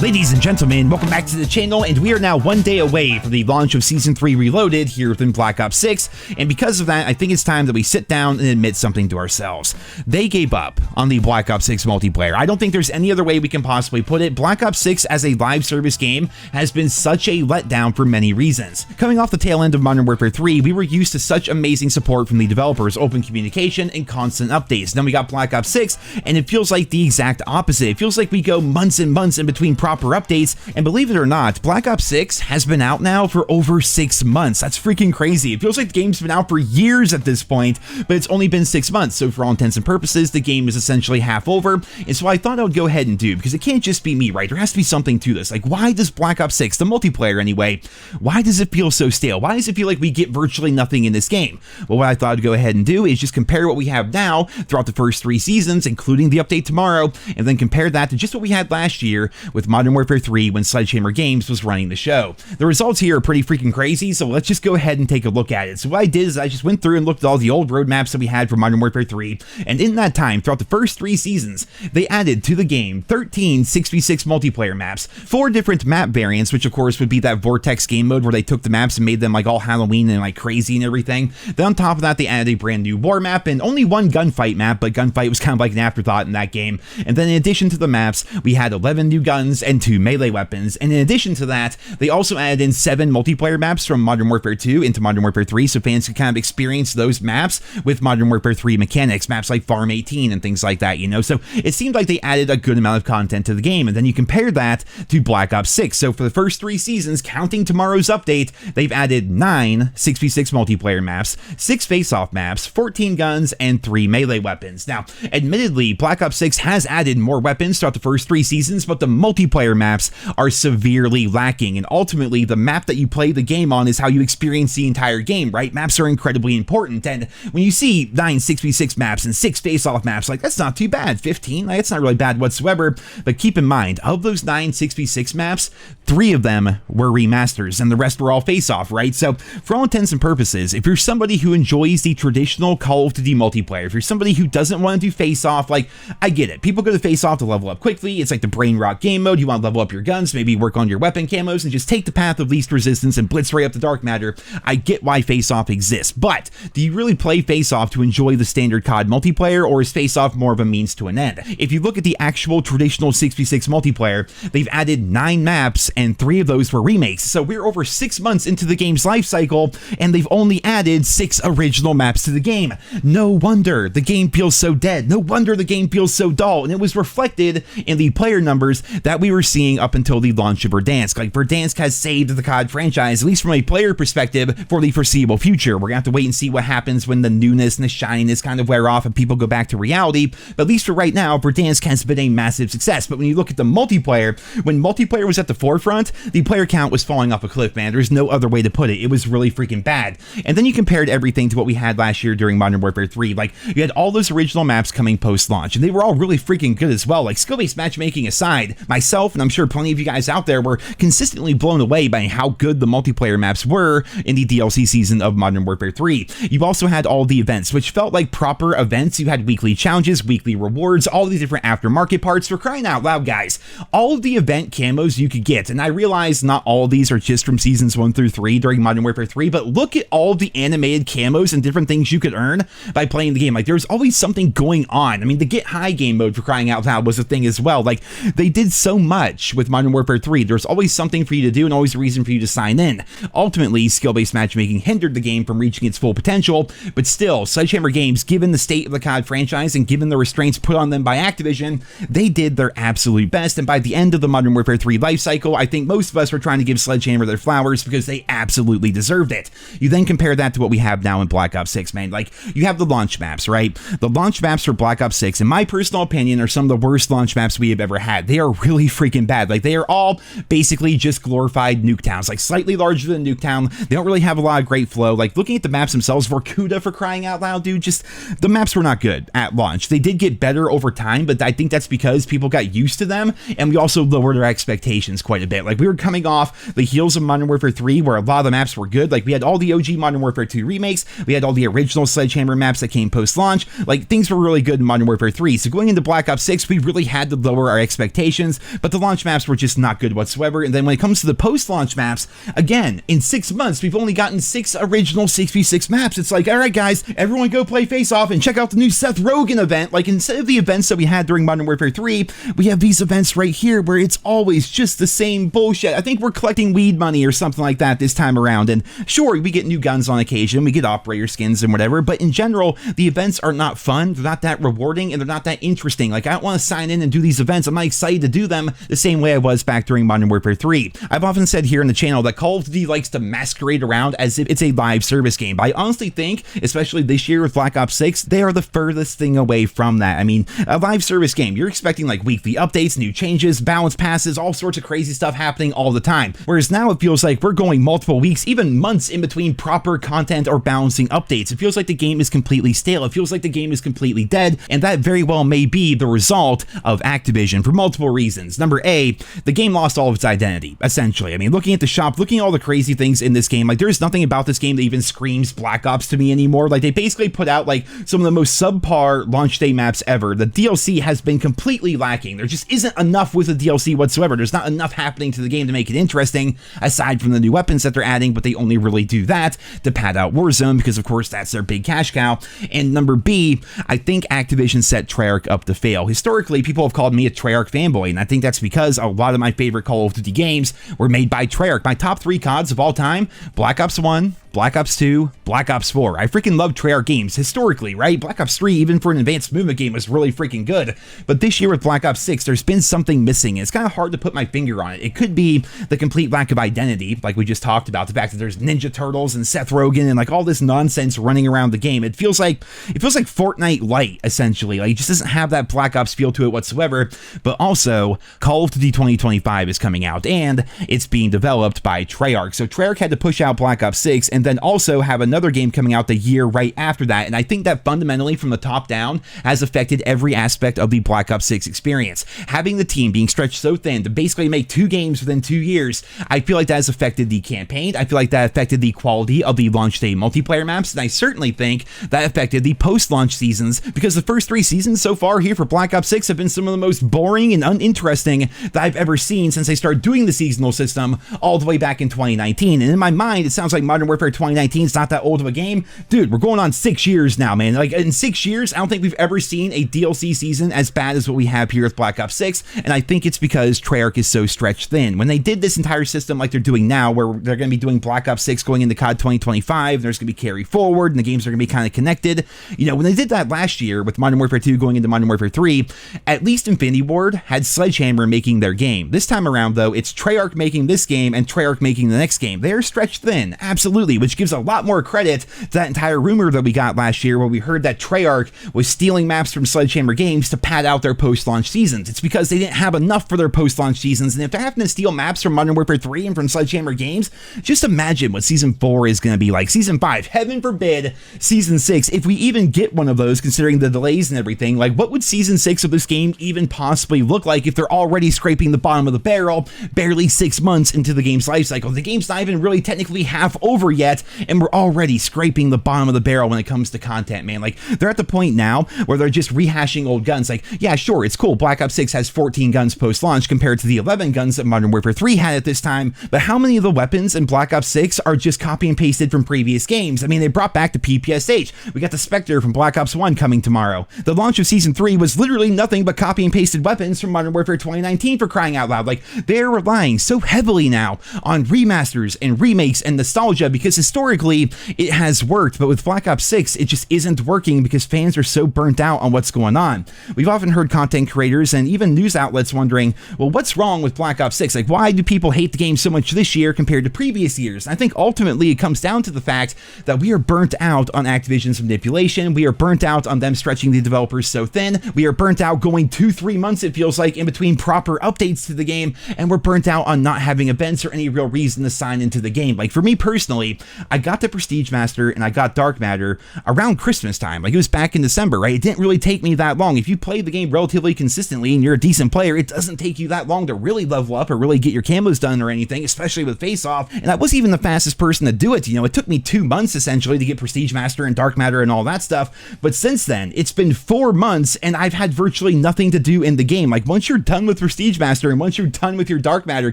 Ladies and gentlemen, welcome back to the channel, and we are now one day away from the launch of Season 3 Reloaded here within Black Ops 6, and because of that, I think it's time that we sit down and admit something to ourselves. They gave up on the Black Ops 6 multiplayer. I don't think there's any other way we can possibly put it. Black Ops 6 as a live service game has been such a letdown for many reasons. Coming off the tail end of Modern Warfare 3, we were used to such amazing support from the developers, open communication, and constant updates. Then we got Black Ops 6, and it feels like the exact opposite. It feels like we go months and months in between proper updates, and believe it or not, Black Ops 6 has been out now for over 6 months. That's freaking crazy. It feels like the game's been out for years at this point, but it's only been 6 months, so for all intents and purposes, the game is essentially half over, and so I thought I would go ahead and do, because it can't just be me, right? There has to be something to this. Like, why does Black Ops 6, the multiplayer anyway, why does it feel so stale? Why does it feel like we get virtually nothing in this game? Well, what I thought I'd go ahead and do is just compare what we have now throughout the first 3 seasons, including the update tomorrow, and then compare that to just what we had last year with Modern Warfare 3 when Sledgehammer Games was running the show. The results here are pretty freaking crazy, so let's just go ahead and take a look at it. So what I did is I just went through and looked at all the old roadmaps that we had for Modern Warfare 3, and in that time, throughout the first 3 seasons, they added to the game 13 6v6 multiplayer maps, 4 different map variants, which of course would be that Vortex game mode where they took the maps and made them like all Halloween and like crazy and everything. Then on top of that, they added a brand new war map and only 1 gunfight map, but gunfight was kind of like an afterthought in that game. And then in addition to the maps, we had 11 new guns and 2 melee weapons. And in addition to that, they also added in 7 multiplayer maps from Modern Warfare 2 into Modern Warfare 3, so fans can kind of experience those maps with Modern Warfare 3 mechanics, maps like Farm 18 and things like that, you know? So it seemed like they added a good amount of content to the game, and then you compare that to Black Ops 6. So for the first 3 seasons, counting tomorrow's update, they've added 9 6v6 multiplayer maps, 6 face-off maps, 14 guns, and 3 melee weapons. Now, admittedly, Black Ops 6 has added more weapons throughout the first 3 seasons, but the multiplayer maps are severely lacking, and ultimately, the map that you play the game on is how you experience the entire game, right? Maps are incredibly important, and when you see 9 6v6 maps and 6 face-off maps, like, that's not too bad. 15, like, it's not really bad whatsoever, but keep in mind, of those 9 6v6 maps, 3 of them were remasters, and the rest were all face-off, right? So, for all intents and purposes, if you're somebody who enjoys the traditional Call of Duty multiplayer, if you're somebody who doesn't want to do face-off, like, I get it. People go to face-off to level up quickly. It's like the brain rot game mode. You want to level up your guns, maybe work on your weapon camos, and just take the path of least resistance and blitz right up the dark matter. I get why face-off exists, but do you really play face-off to enjoy the standard COD multiplayer, or is face-off more of a means to an end? If you look at the actual traditional 6v6 multiplayer, they've added 9 maps, and 3 of those were remakes. So we're over 6 months into the game's life cycle, and they've only added 6 original maps to the game. No wonder the game feels so dead. No wonder the game feels so dull, and it was reflected in the player numbers that we were seeing up until the launch of Verdansk. Like, Verdansk has saved the COD franchise, at least from a player perspective, for the foreseeable future. We're gonna have to wait and see what happens when the newness and the shininess kind of wear off and people go back to reality, but at least for right now, Verdansk has been a massive success. But when you look at the multiplayer, when multiplayer was at the forefront, the player count was falling off a cliff, man. There's no other way to put it. It was really freaking bad. And then you compared everything to what we had last year during Modern Warfare 3. Like, you had all those original maps coming post-launch, and they were all really freaking good as well. Like, skill-based matchmaking aside, myself, and I'm sure plenty of you guys out there, were consistently blown away by how good the multiplayer maps were in the DLC season of Modern Warfare 3. You also had all the events, which felt like proper events. You had weekly challenges, weekly rewards, all these different aftermarket parts. For crying out loud, guys, all of the event camos you could get, and I realize not all of these are just from seasons 1 through 3 during Modern Warfare 3, but look at all the animated camos and different things you could earn by playing the game. Like, there's always something going on. I mean, the Get High game mode, for crying out loud, was a thing as well. Like, they did so much with Modern Warfare 3. There's always something for you to do and always a reason for you to sign in. Ultimately, skill-based matchmaking hindered the game from reaching its full potential, but still, Sledgehammer Games, given the state of the COD franchise and given the restraints put on them by Activision, they did their absolute best, and by the end of the Modern Warfare 3 life cycle, I think most of us were trying to give Sledgehammer their flowers because they absolutely deserved it. You then compare that to what we have now in Black Ops 6, man. Like, you have the launch maps, right? The launch maps for Black Ops 6, in my personal opinion, are some of the worst launch maps we have ever had. They are really freaking bad. Like, they are all basically just glorified nuke towns, like slightly larger than Nuketown. They don't really have a lot of great flow. Like, looking at the maps themselves, Vorkuta, for crying out loud, dude, just the maps were not good at launch. They did get better over time, but I think that's because people got used to them, and we also lowered our expectations quite a bit. Like, we were coming off the heels of Modern Warfare 3, where a lot of the maps were good. Like, we had all the OG Modern Warfare 2 remakes, we had all the original Sledgehammer maps that came post-launch. Like, things were really good in Modern Warfare 3, so going into Black Ops 6, we really had to lower our expectations, but the launch maps were just not good whatsoever. And then when it comes to the post-launch maps, again, in 6 months, we've only gotten 6 original 6v6 maps. It's like, all right, guys, everyone go play Face Off and check out the new Seth Rogen event. Like, instead of the events that we had during Modern Warfare 3, we have these events right here where it's always just the same bullshit. I think we're collecting weed money or something like that this time around. And sure, we get new guns on occasion, we get operator skins and whatever, but in general, the events are not fun, they're not that rewarding, and they're not that interesting. Like, I don't want to sign in and do these events. I'm not excited to do them the same way I was back during Modern Warfare 3. I've often said here in the channel that Call of Duty likes to masquerade around as if it's a live service game, but I honestly think, especially this year with Black Ops 6, they are the furthest thing away from that. I mean, a live service game, you're expecting like weekly updates, new changes, balance passes, all sorts of crazy stuff happening all the time. Whereas now it feels like we're going multiple weeks, even months in between proper content or balancing updates. It feels like the game is completely stale. It feels like the game is completely dead, and that very well may be the result of Activision for multiple reasons. Number A, the game lost all of its identity, essentially. I mean, looking at the shop, looking at all the crazy things in this game, like there's nothing about this game that even screams Black Ops to me anymore. Like, they basically put out like some of the most subpar launch day maps ever. The DLC has been completely lacking. There just isn't enough with the DLC whatsoever. There's not enough happening to the game to make it interesting, aside from the new weapons that they're adding, but they only really do that to pad out Warzone because, of course, that's their big cash cow. And number B, I think Activision set Treyarch up to fail. Historically, people have called me a Treyarch fanboy, and I think that's because a lot of my favorite Call of Duty games were made by Treyarch. My top 3 CODs of all time: Black Ops 1, Black Ops 2, Black Ops 4. I freaking love Treyarch games, historically, right? Black Ops 3, even for an advanced movement game, was really freaking good. But this year with Black Ops 6, there's been something missing. It's kind of hard to put my finger on it. It could be the complete lack of identity, like we just talked about, the fact that there's Ninja Turtles and Seth Rogen and like all this nonsense running around the game. It feels like Fortnite light, essentially. Like, it just doesn't have that Black Ops feel to it whatsoever. But also, Call of Duty 2025 is coming out, and it's being developed by Treyarch. So Treyarch had to push out Black Ops 6 and then also have another game coming out the year right after that. And I think that fundamentally, from the top down, has affected every aspect of the Black Ops 6 experience. Having the team being stretched so thin to basically make 2 games within 2 years, I feel like that has affected the campaign. I feel like that affected the quality of the launch day multiplayer maps, and I certainly think that affected the post-launch seasons, because the first 3 seasons so far here for Black Ops 6 have been some of the most boring and uninteresting that I've ever seen since they started doing the seasonal system all the way back in 2019. And in my mind, it sounds like Modern Warfare 2019 is not that old of a game. Dude, we're going on 6 years now, man. Like, in 6 years, I don't think we've ever seen a DLC season as bad as what we have here with Black Ops 6, and I think it's because Treyarch is so stretched thin. When they did this entire system like they're doing now, where they're going to be doing Black Ops 6 going into COD 2025, there's going to be carry forward, and the games are going to be kind of connected. You know, when they did that last year with Modern Warfare 2 going into Modern Warfare 3, at least Infinity Ward had Sledgehammer making their game. This time around, though, it's Treyarch making this game and Treyarch making the next game. They're stretched thin, absolutely, which gives a lot more credit to that entire rumor that we got last year where we heard that Treyarch was stealing maps from Sledgehammer Games to pad out their post-launch seasons. It's because they didn't have enough for their post-launch seasons, and if they're having to steal maps from Modern Warfare 3 and from Sledgehammer Games, just imagine what Season 4 is going to be like. Season 5, heaven forbid, Season 6, if we even get one of those, considering the delays and everything, like, what would Season 6 of this game even possibly look like if they're already scraping the bottom of the barrel barely 6 months into the game's life cycle? The game's not even really technically half over yet, and we're already scraping the bottom of the barrel when it comes to content, man. Like, they're at the point now where they're just rehashing old guns. Like, yeah, sure, it's cool. Black Ops 6 has 14 guns post-launch compared to the 11 guns that Modern Warfare 3 had at this time, but how many of the weapons in Black Ops 6 are just copy and pasted from previous games? I mean, they brought back the PPSH. We got the Spectre from Black Ops 1 coming tomorrow. The launch of Season 3 was literally nothing but copy and pasted weapons from Modern Warfare 2019, for crying out loud. Like, they're relying so heavily now on remasters and remakes and nostalgia because historically it has worked, but with Black Ops 6 it just isn't working because fans are so burnt out on what's going on. We've often heard content creators and even news outlets wondering, well, what's wrong with Black Ops 6? Like, why do people hate the game so much this year compared to previous years? And I think ultimately it comes down to the fact that we are burnt out on Activision's manipulation. We are burnt out on them stretching the developers so thin. We are burnt out going 2-3 months, it feels like, in between proper updates to the game, and we're burnt out on not having events or any real reason to sign into the game. Like, for me personally, I got the Prestige Master and I got Dark Matter around Christmas time. Like, it was back in December, right? It didn't really take me that long. If you play the game relatively consistently and you're a decent player, it doesn't take you that long to really level up or really get your camos done or anything, especially with Face Off. And I wasn't even the fastest person to do it. You know, it took me 2 months essentially to get Prestige Master and Dark Matter and all that stuff. But since then, it's been 4 months and I've had virtually nothing to do in the game. Like, once you're done with Prestige Master and once you're done with your Dark Matter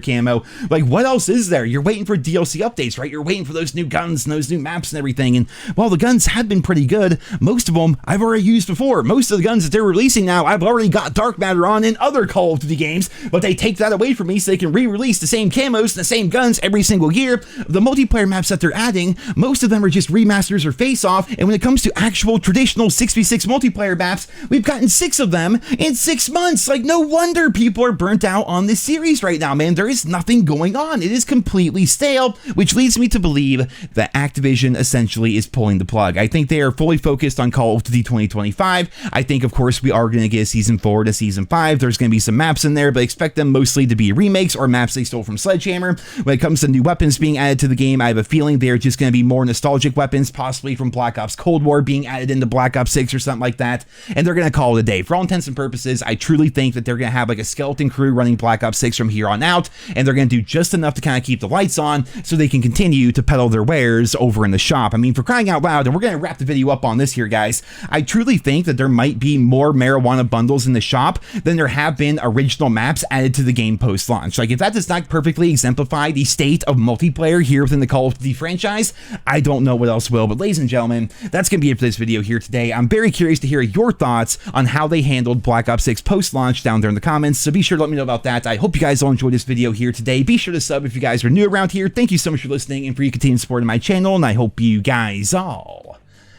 camo, like, what else is there? You're waiting for DLC updates, right? You're waiting for those new guns and those new maps and everything. And while the guns have been pretty good, most of them I've already used before. Most of the guns that they're releasing now, I've already got Dark Matter on in other Call of Duty games, but they take that away from me so they can re-release the same camos and the same guns every single year. The multiplayer maps that they're adding, most of them are just remasters or face-off, and when it comes to actual traditional 6v6 multiplayer maps, we've gotten 6 of them in 6 months. Like, no wonder people are burnt out on this series right now, man. There is nothing going on. It is completely stale, which leads me to believe that Activision essentially is pulling the plug. I think they are fully focused on Call of Duty 2025. I think, of course, we are going to get a Season 4 to Season 5. There's going to be some maps in there, but expect them mostly to be remakes or maps they stole from Sledgehammer. When it comes to new weapons being added to the game, I have a feeling they're just going to be more nostalgic weapons, possibly from Black Ops Cold War being added into Black Ops 6 or something like that, and they're going to call it a day. For all intents and purposes, I truly think that they're going to have like a skeleton crew running Black Ops 6 from here on out, and they're going to do just enough to kind of keep the lights on so they can continue to peddle their wares over in the shop. I mean, for crying out loud, and we're going to wrap the video up on this here, guys, I truly think that there might be more marijuana bundles in the shop than there have been original maps added to the game post-launch. Like, if that does not perfectly exemplify the state of multiplayer here within the Call of Duty franchise, I don't know what else will. But ladies and gentlemen, that's going to be it for this video here today. I'm very curious to hear your thoughts on how they handled Black Ops 6 post-launch down there in the comments, so be sure to let me know about that. I hope you guys all enjoyed this video here today. Be sure to sub if you guys are new around here. Thank you so much for listening and for your continued support of my channel, and I hope you guys all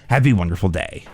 have a wonderful day.